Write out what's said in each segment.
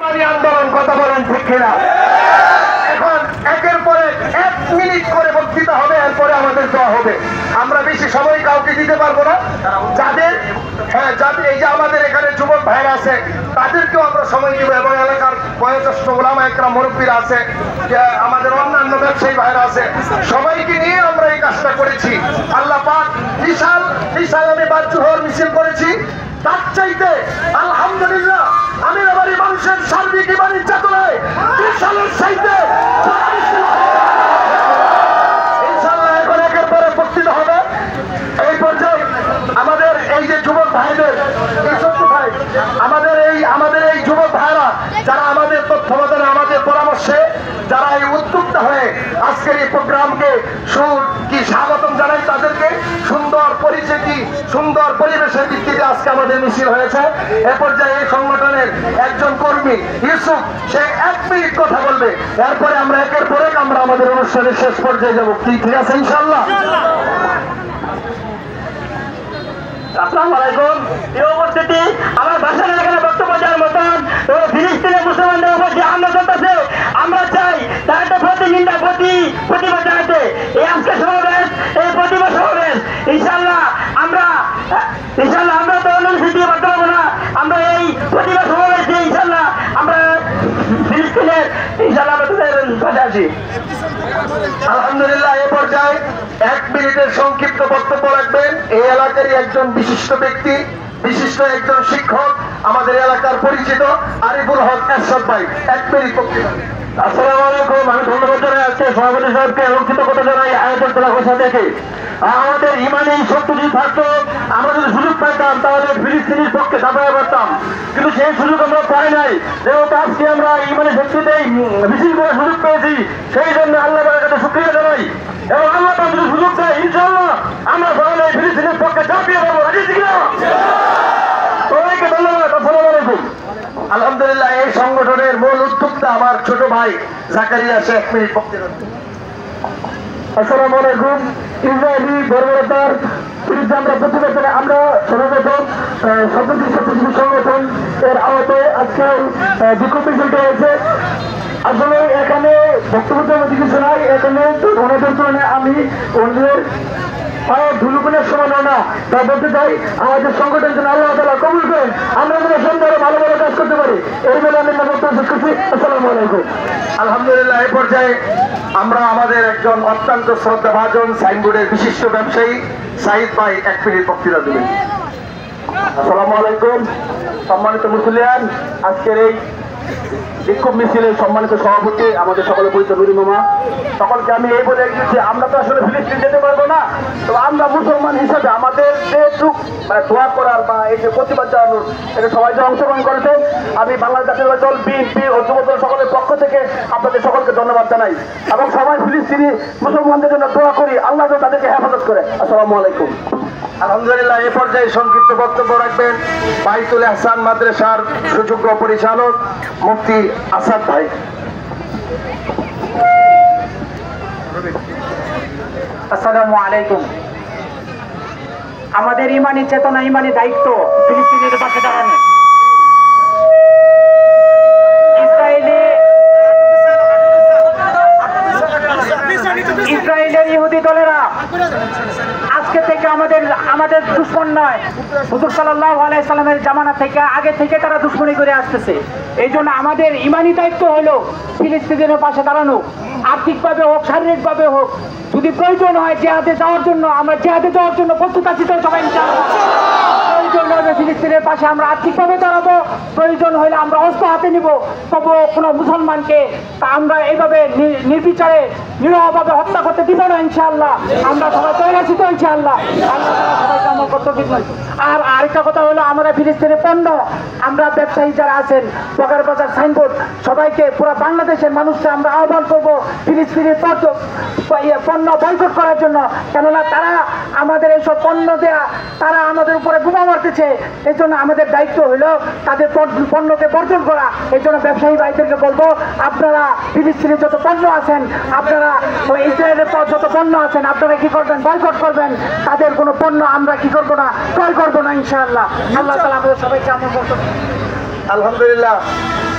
আন্দোলন কথা বলেন ঠিক কিনা? এখন একের পরে 1 মিনিট করে বক্তৃতা হবে, এরপরে আমাদের দোয়া হবে। আমরা বেশি সময় কাউকে দিতে পারবো না। যাদের এই যে আমাদের এখানে যুবক ভাইরা আছে তাদেরকেও আমরা সময় দিব, এবং এলাকার বয়োজ্যেষ্ঠ ওলামা একরাম মুরব্বীরা আছে, আমাদের অন্যান্য ব্যবসায়ী ভাইরা আছে, সবাইকে নিয়ে আমরা এই কাজটা করেছি। আল্লাহ পাক বিশাল আমি বাচ্চু হওয়ার মিছিল করেছি, তার চাইতে আলহামদুলিল্লাহ আমির বাড়ি মানুষের সার্বিক ইমানি চেতনায় বিশালের চাইতে ইনশাআল্লাহ এখন একের পরে বক্তৃতা হবে। এই পর্যায়ে আমাদের এই যে যুবক ভাইদের ভাই আমাদের এই যুবক ভাইরা যারা আমাদের তত্ত্বাবধানে আমাদের পরামর্শে যারা এই উদ্যোক্তা হয়ে আজকের এই প্রোগ্রামকে স্বাগতম জানাই, তাদেরকে সুন্দর পরিচিতি সুন্দর পরিবেশের ভিত্তিতে আজকে আমাদের মিছিল হয়েছে। এ পর্যায়ে এই সংগঠনের একজন কর্মী ইউসুফ, সে 1 মিনিট কথা বলবে, এরপরে আমরা একের পরে আমরা আমাদের অনুষ্ঠানের শেষ পর্যায়ে যাবো। ঠিক আছে ইনশাআল্লাহ? আসসালামু আলাইকুম। এই উপস্থিতি আমার ভাষণ এখানে বক্তব্য দেওয়ার মতন ফিলিস্তিনের মুসলমানদের উপর যে হামলা চলতেছে, আমরা চাই তার একটা প্রতিনিন্দা প্রতিবাদ জানাতে এই আজকে সমাবেশ, এই প্রতিবাদ সমাবেশ। ইনশাআল্লাহ আমরা তো অনুমতি দিয়ে পারতে পারবো না। আমরা এই প্রতিবাদ সমাবেশে ইনশাআল্লাহ আমরা ফিলিস্তিনের ইনশাআল্লাহ কাছে আসি। আলহামদুলিল্লাহ, এ পর্যায়ে 1 মিনিটের সংক্ষিপ্ত বক্তব্য রাখবেন এই এলাকারই একজন বিশিষ্ট ব্যক্তি, বিশিষ্ট একজন শিক্ষক, আমাদের এলাকার পরিচিত আরিফুল হক এরশাদ ভাই। 1 মিনিট বক্তব্য। আসসালামু আলাইকুম। আমি ধন্যবাদ জানাই আজকে সভাপতি সাহেবকে এবং কৃতজ্ঞতা জানাই আয়োজন করা ঘোষণা দেখে। আমাদের ইমানি শক্তি যদি থাকতো, আমরা যদি সুযোগ পাইতাম তাহলে ফিলিস্তিনির পক্ষে দাঁড়াতে পারতাম, কিন্তু সেই সুযোগ আমরা পাই নাই। যেহেতু আজকে আমরা ইমানি শক্তিতেই মিছিল করে সুযোগ পেয়েছি, সেই জন্য আল্লাহর কাছে শুকরিয়া জানাই। এবং আল্লাহ যদি সুযোগ দেয় ইনশাআল্লাহ আমরা সবাই ফিলিস্তিনের পক্ষে ঝাঁপিয়ে দেবো। সবাইকে ধন্যবাদ। আসসালামু আলাইকুম। আলহামদুলিল্লাহ, এই সংগঠনের মূল উদ্যোক্তা আমার ছোট ভাই জাকারিয়া, 1 মিনিট বক্তব্য। আসসালামু আলাইকুম। ইসরায়েলি বর্বরতার বিরুদ্ধে আমরা প্রতিবাদ আমরা সর্বপ্রথম সর্বদৃশ্য সংগঠন এর আওতায় আজকে বিক্ষোভ মিছিলটা হয়েছে। আসলে এখানে বক্তব্য দেওয়ার কিছু নাই, এখানে ওনাদের তুলনায় আমি ওনাদের ধুলুকুনের সমান না, তা বলতে চাই আমাদের সংগঠন যেন আল্লাহ তাআলা কবুল করেন, আমরা যেন সুন্দর ভালো ভালো কাজ করতে পারি। এই বলে আমি বক্তব্য শেষ করছি। আসসালামু আলাইকুম। আলহামদুলিল্লাহ, এই পর্যায়ে আমরা আমাদের একজন অত্যন্ত শ্রদ্ধাভাজন সাইনবোর্ডের বিশিষ্ট ব্যবসায়ী সাইদ ভাই 1 মিনিট বক্তৃতা দেবেন। আসসালামু আলাইকুম। সম্মানিত মুসলিয়ান, আজকের এই বিক্ষোভ মিছিলের সম্মানিত সভাপতি আমাদের সকলের পরিচয় নুরি মামা, সকলকে আমি এই বলে যে আমরা তো আসলে ফিলিস্তিন যেতে পারবো না, তো আমরা মুসলমান হিসাবে আমাদের যে দোয়া করার বা এই যে প্রতিবাদ জানানোর এটা সবাই যে অংশগ্রহণ করেছেন, আমি বাংলাদেশ জাতীয় দল বিএনপি ও যুবদল সকলের পক্ষ থেকে আপনাদের সকলকে ধন্যবাদ জানাই এবং সবাই ফিলিস্তিনি মুসলমানদের জন্য দোয়া করি, আল্লাহ যেন তাদেরকে হেফাজত করে। আসসালামু আলাইকুম। আলহামদুলিল্লাহ, এ পর্যায়ে সংক্ষিপ্ত বক্তব্য রাখবেন বাইতুল এহসান মাদ্রাসার সুযোগ্য পরিচালক মুফতি আসাদ ভাই। আসসালামু আলাইকুম। আমাদের ইমানি চেতনা, ইমানি দায়িত্ব ফিলিস্তিনের পাশে দাঁড়ানো। ইসরায়েলের ইহুদি দলেরা আজকে থেকে আমাদের দুশ্মন নয়, হুজুর সাল্লাল্লাহু আলাইহি সাল্লামের জামানা থেকে আগে থেকে তারা দুশ্মনী করে আসতেছে। এই জন্য আমাদের ইমানি দায়িত্ব হলো ফিলিস্তিনের পাশে দাঁড়ানো, আর্থিকভাবে হোক শারীরিকভাবে হোক। যদি প্রয়োজন হয় জিহাদে যাওয়ার জন্য, আমরা জিহাদে যাওয়ার জন্য প্রস্তুত আছি তো সবাই ইনশাআল্লাহ। প্রয়োজন হলে ফিলিস্তিনের পাশে আমরা আর্থিকভাবে দাঁড়াবো, প্রয়োজন হলে আমরা অস্ত্র হাতে নিব। তবুও কোনো মুসলমানকে আমরা এইভাবে নির্বিচারে নিরহভাবে হত্যা করতে দিব না ইনশাআল্লাহ। আমরা সবাই তৈরি আছি তো ইনশাআল্লাহ। সবাইকে আমার কর্তব্য। আর আরেকটা কথা হলো, আমরা ফিলিস্তিনের পণ্য, আমরা ব্যবসায়ী যারা আছেন, পগার বাজার সাইনবোর্ড, সবাইকে পুরো বাংলাদেশের মানুষকে আমরা আহ্বান করবো ফিলিস্তিনের পণ্য বয়কট করার জন্য। কেননা তারা আমাদের এইসব পণ্য দেয়া, তারা আমাদের উপরে বোমা মারতেছে। এই জন্য আমাদের দায়িত্ব হইল তাদের পণ্যকে বর্জন করা। এই জন্য ব্যবসায়ী ভাইদেরকে বলবো, আপনারা ফিলিস্তিনের যত পণ্য আছেন, আপনারা ইসরায়েলের যত পণ্য আছেন, আপনারা কি করবেন? বয়কট করবেন। তাদের কোনো পণ্য আমরা কি করবো না, ক্রয় করবো না ইনশাআল্লাহ। আল্লাহ তাআলা আমাদের সবাইকে আমল করতে। আলহামদুলিল্লাহ,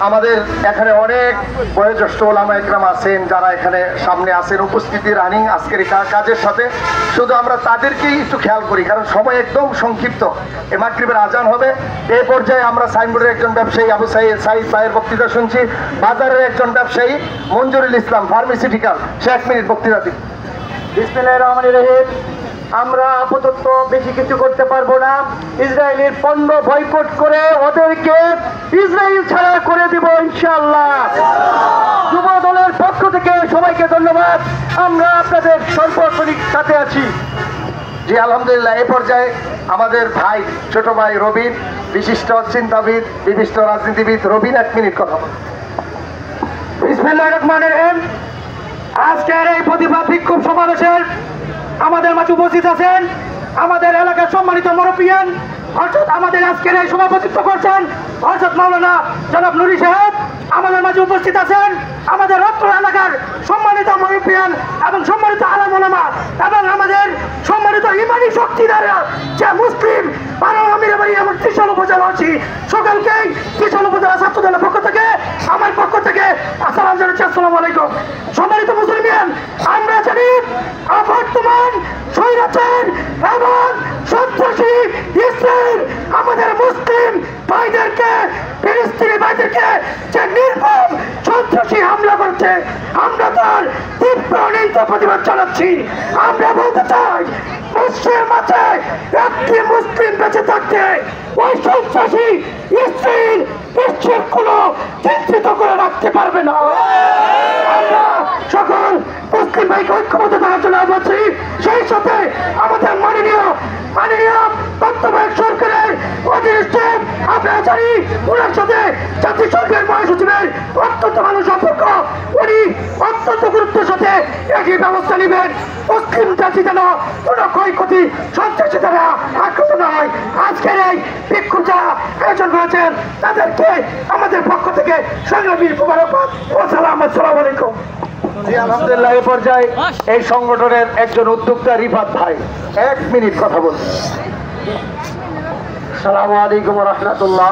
আমাদের এখানে অনেক বয়োজ্যেষ্ঠ ওলামা ইকরাম আছেন, যারা এখানে সামনে আছেন উপস্থিতি রানিং আজকের এই কাজের সাথে। শুধু আমরা তাদেরকেই একটু খেয়াল করি, কারণ সময় একদম সংক্ষিপ্ত। এই মাগরিবের আজান হবে। এই পর্যায়ে আমরা সাইনবোর্ডের একজন ব্যবসায়ী আবু সাইদ ভাইয়ের বক্তৃতা শুনছি। বাজারের একজন ব্যবসায়ী মঞ্জুরুল ইসলাম ফার্মাসিউটিক্যাল, সে 1 মিনিট বক্তৃতা দিন। বিসমিল্লাহির রহমানির রহিম। আমরা আপাতত বেশি কিছু করতে পারবো না। ইসরায়েলের পণ্য বয়কট করে ওদেরকে ইসরায়েল ছাড়া করে দিব ইনশাআল্লাহ। যুব দলের পক্ষ থেকে সবাইকে ধন্যবাদ। আমরা আপনাদের সর্বক্ষণিক সাথে আছি। জি আলহামদুলিল্লাহ। এই পর্যায়ে আমাদের ভাই, ছোট ভাই রবিন, বিশিষ্ট চিন্তাবিদ, বিশিষ্ট রাজনীতিবিদ রবিন 1 মিনিট কথা বলুন। বিসমিল্লাহির রহমানির রহিম। আজকের এই প্রতিবাদ বিক্ষোভ সমাবেশের আমাদের মাঝে উপস্থিত আছেন আমাদের এলাকার সম্মানিত মুরব্বিয়ান, অর্থাৎ আমাদের আজকের এই সভাপতিত্ব করছেন অর্থাৎ মাওলানা জনাব নুরি সাহেব। আমাদের মাঝে উপস্থিত আছেন আমাদের রত্ন এলাকার সম্মানিত মুরব্বিয়ান এবং সম্মানিত আলেম ওলামা এবং আমাদের সম্মানিত ইমানি শক্তিদাররা, যে মুসলিম আমিরাবাড়ি এবং ত্রিশাল উপজেলা আছি, সকলকেই ত্রিশাল উপজেলা ছাত্র দলের পক্ষ থেকে আমার পক্ষ থেকে আসসালাম জানাচ্ছি। আসসালামু আলাইকুম। সম্মানিত মুসলিম, আমরা জানি বর্তমান স্বৈরাচার এবং সন্ত্রাসী ইসরায়েল আমাদের মুসলিম ভাইদেরকে, ফিলিস্তিনি ভাইদেরকে যে নির্মম সন্ত্রাসী হামলা করছে, আমরা তার তীব্র নিন্দা প্রতিবাদ জানাচ্ছি। আমরা বলতে চাই, মুসলিম মাঝে একটি মুসলিম বেঁচে থাকতে ওই সন্ত্রাসী ইসরায়েল বিশ্বের কোনো চিন্তিত করে রাখতে পারবে না। আমরা সকল মুসলিম ভাইকে ঐক্যবদ্ধ থাকার জন্য বলছি। সেই সাথে আমাদের মাননীয় তত্ত্বাবধায়ক সরকারের অধীনস্থ আমরা জানি ওনার সাথে জাতিসংঘের মহাসচিবের অত্যন্ত ভালো সম্পর্ক। উনি অত্যন্ত গুরুত্বের সাথে একই ব্যবস্থা নেবেন, মুসলিম জাতি যেন কোনো ক্ষয়ক্ষতি সন্ত্রাসী দ্বারা আক্রান্ত না হয়। আজকের এই বিক্ষোভ যারা আয়োজন করেছেন তাদেরকে আমাদের পক্ষ থেকে সংগ্রামী মুবারকবাদ ও সালাম। আসসালামু আলাইকুম। জি আলহামদুলিল্লাহ। এই পর্যায়ে এই সংগঠনের একজন উদ্যোক্তা রিফাত ভাই 1 মিনিট কথা বলুন। আসসালামু আলাইকুম রহমতুল্লাহ।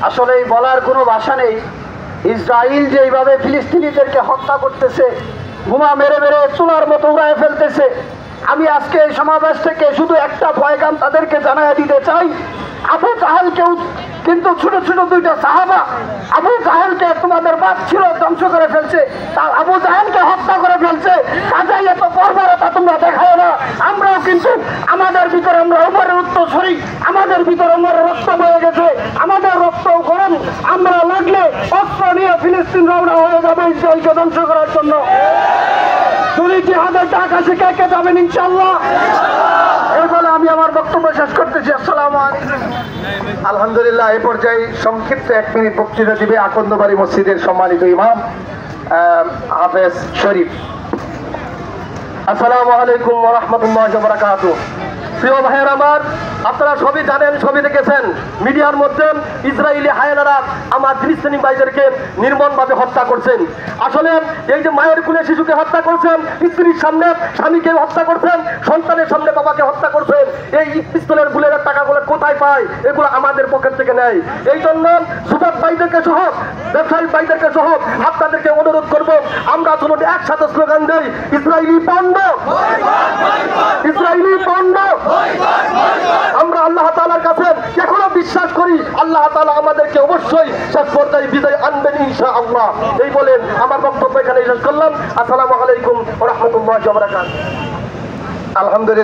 আসলে বলার কোনো ভাষা নেই। ইসরায়েল যেইভাবে ফিলিস্তিনিদেরকে হত্যা করতেছে, বোমা মেরে মেরে চুলার মতো উড়ায় ফেলতেছে, আমি আজকে এই সমাবেশ থেকে শুধু একটা পয়গাম তাদেরকে জানাই দিতে চাই। আবু জাহেলকেও কিন্তু ছোট ছোট 2টা সাহাবা আবু জাহেলকে তোমাদের বাপ ছিল ধ্বংস করে ফেলছে, তার আবু জাহেলকে হত্যা করে ফেলছে, কাজেই এত বর্বরতা তোমরা দেখায় না। আমরাও কিন্তু আমাদের ভিতরে আমরা ওমরের উত্তরসূরি, আমাদের ভিতরে ওমরের রক্ত বয়ে গেছে, আমাদের রক্ত গরম। আমরা লাগলে অস্ত্র নিয়ে ফিলিস্তিন রওনা হয়ে যাবে ইসরায়েলকে ধ্বংস করার জন্য। তুমি কি হাজার টাকা শিখে কে যাবেন ইনশাআল্লাহ। এর ফলে আমি আমার বক্তব্য শেষ করতেছি। আসসালামু আলাইকুম। আলহামদুলিল্লাহ। এই পর্যায়ে সংক্ষিপ্ত 1 মিনিট বক্তৃতা দিবে আকন্দবাড়ি মসজিদের সম্মানিত ইমাম হাফেজ শরীফ। আসসালামু আলাইকুম ওয়া রাহমাতুল্লাহি ওয়া বারাকাতুহু। প্রিয় ভাইয়ের আমার, আপনারা সবই জানেন, সবই দেখেছেন মিডিয়ার মধ্যে ইসরায়েলি হায়নারা আমার ফিলিস্তিনি ভাইদেরকে নির্মমভাবে হত্যা করছেন। আসলে এই যে মায়ের কোলে শিশুকে হত্যা করছেন, স্ত্রীর সামনে স্বামীকে হত্যা করছেন, সন্তানের সামনে বাবাকে হত্যা করছেন, এই পিস্তলের বুলেটের টাকাগুলো কোথায় পায়? এগুলো আমাদের পকেট থেকে নেয়। এই জন্য যুবক ভাইদেরকে সহ, ব্যবসায়িক ভাইদেরকে সহ আপনাদেরকে অনুরোধ করব, আমরা চলো একসাথে স্লোগান দেই, ইসরায়েলি পণ্য, ইসরায়েলি পণ্য। আমরা আল্লাহ তাআলার কাছে এখনো বিশ্বাস করি, আল্লাহ তাআলা আমাদেরকে অবশ্যই শেষ পর্যায়ে বিজয় আনবেন ইনশাআল্লাহ। এই বলে আমার বক্তব্য এখানে শেষ করলাম। আসসালামু আলাইকুম ওয়া রাহমাতুল্লাহি ওয়া বারাকাতুহু। আলহামদুলিল্লাহ।